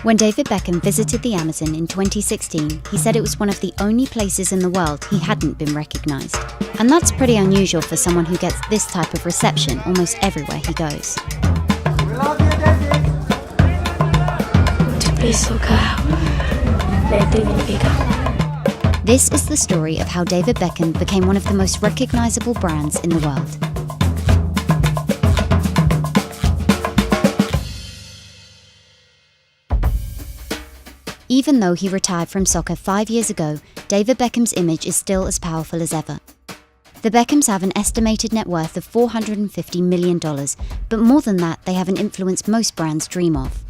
When David Beckham visited the Amazon in 2016, he said it was one of the only places in the world he hadn't been recognised. And that's pretty unusual for someone who gets this type of reception almost everywhere he goes. We love you, David. To play soccer, let David Beckham. This is the story of how David Beckham became one of the most recognisable brands in the world. Even though he retired from soccer 5 years ago, David Beckham's image is still as powerful as ever. The Beckhams have an estimated net worth of $450 million, but more than that, they have an influence most brands dream of.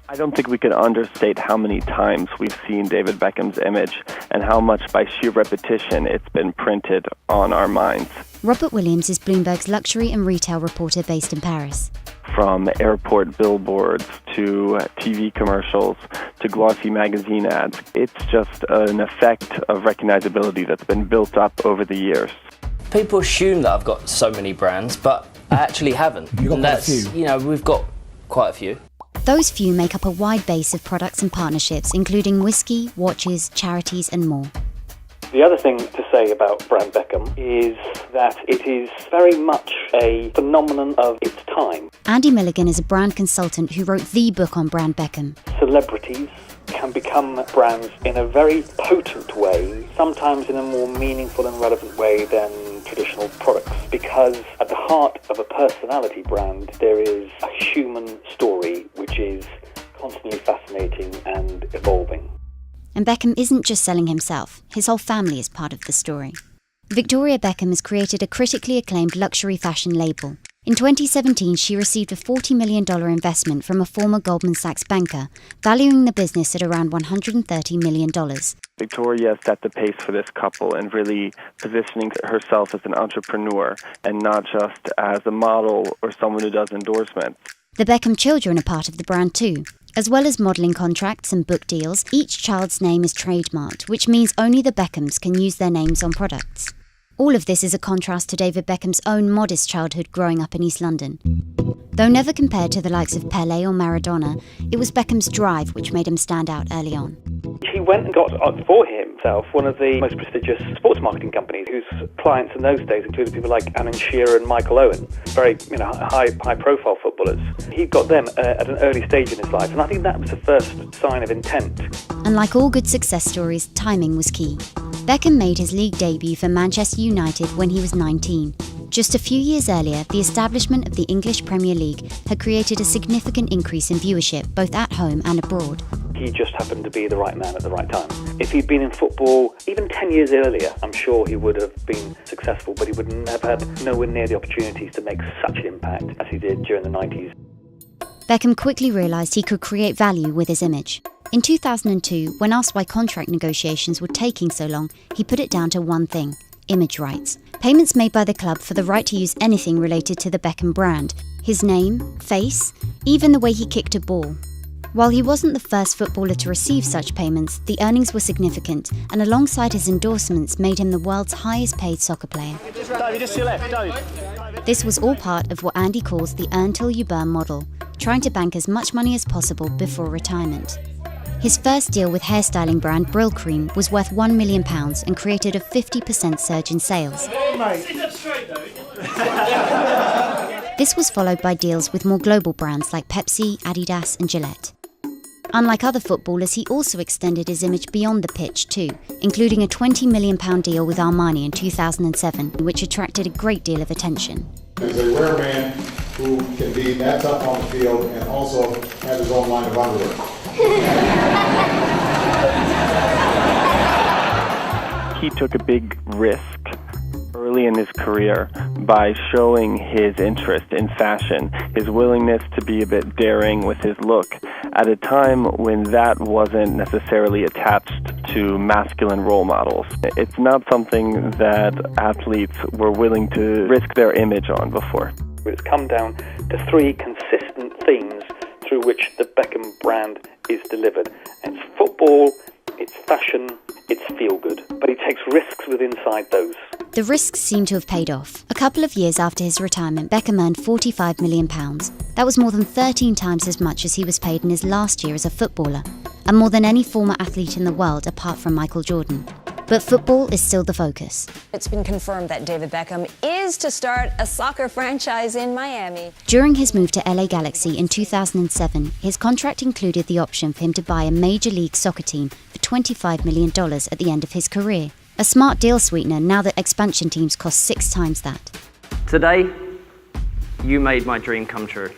I don't think we could understate how many times we've seen David Beckham's image and how much by sheer repetition it's been printed on our minds. Robert Williams is Bloomberg's luxury and retail reporter based in Paris. From airport billboards to TV commercials to glossy magazine ads, it's just an effect of recognizability that's been built up over the years. People assume that I've got so many brands, but I actually haven't. You've got quite a few. You know, we've got quite a few. Those few make up a wide base of products and partnerships, including whiskey, watches, charities, and more. The other thing to say about Brand Beckham is that it is very much a phenomenon of its time. Andy Milligan is a brand consultant who wrote the book on Brand Beckham. Celebrities can become brands in a very potent way, sometimes in a more meaningful and relevant way than traditional products, because at the heart of a personality brand there is a human story which is constantly fascinating and evolving. And Beckham isn't just selling himself, his whole family is part of the story. Victoria Beckham has created a critically acclaimed luxury fashion label. In 2017, she received a $40 million investment from a former Goldman Sachs banker, valuing the business at around $130 million. Victoria set the pace for this couple and really positioning herself as an entrepreneur and not just as a model or someone who does endorsements. The Beckham children are part of the brand too. As well as modelling contracts and book deals, each child's name is trademarked, which means only the Beckhams can use their names on products. All of this is a contrast to David Beckham's own modest childhood growing up in East London. Though never compared to the likes of Pelé or Maradona, it was Beckham's drive which made him stand out early on. He went and got for himself one of the most prestigious sports marketing companies, whose clients in those days included people like Alan Shearer and Michael Owen, very high-profile footballers. He got them at an early stage in his life, and I think that was the first sign of intent. And like all good success stories, timing was key. Beckham made his league debut for Manchester United when he was 19. Just a few years earlier, the establishment of the English Premier League had created a significant increase in viewership, both at home and abroad. He just happened to be the right man at the right time. If he'd been in football even 10 years earlier, I'm sure he would have been successful, but he would have had nowhere near the opportunities to make such an impact as he did during the 90s. Beckham quickly realised he could create value with his image. In 2002, when asked why contract negotiations were taking so long, he put it down to one thing: image rights. Payments made by the club for the right to use anything related to the Beckham brand. His name, face, even the way he kicked a ball. While he wasn't the first footballer to receive such payments, the earnings were significant, and alongside his endorsements made him the world's highest paid soccer player. David, just to your left, David. This was all part of what Andy calls the earn till you burn model, trying to bank as much money as possible before retirement. His first deal with hairstyling brand Brill Cream was worth £1 million and created a 50% surge in sales. This was followed by deals with more global brands like Pepsi, Adidas and Gillette. Unlike other footballers, he also extended his image beyond the pitch too, including a £20 million deal with Armani in 2007, which attracted a great deal of attention. He's a rare man who can be that tough on the field and also have his own line of underwear. He took a big risk early in his career by showing his interest in fashion, his willingness to be a bit daring with his look, at a time when that wasn't necessarily attached to masculine role models. It's not something that athletes were willing to risk their image on before. It's come down to three consistent themes through which the Beckham brand is delivered. It's football, it's fashion, it's feel-good. But he takes risks with inside those. The risks seem to have paid off. A couple of years after his retirement, Beckham earned £45 million. That was more than 13 times as much as he was paid in his last year as a footballer, and more than any former athlete in the world apart from Michael Jordan. But football is still the focus. It's been confirmed that David Beckham is to start a soccer franchise in Miami. During his move to LA Galaxy in 2007, his contract included the option for him to buy a Major League Soccer team for $25 million at the end of his career. A smart deal sweetener now that expansion teams cost 6 times that. Today, you made my dream come true.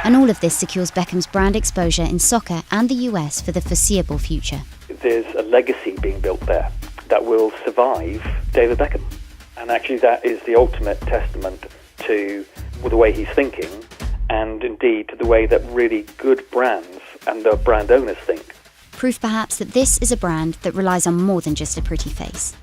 And all of this secures Beckham's brand exposure in soccer and the US for the foreseeable future. There's a legacy being built there that will survive David Beckham. And actually that is the ultimate testament to the way he's thinking, and indeed to the way that really good brands and the brand owners think. Proof perhaps that this is a brand that relies on more than just a pretty face.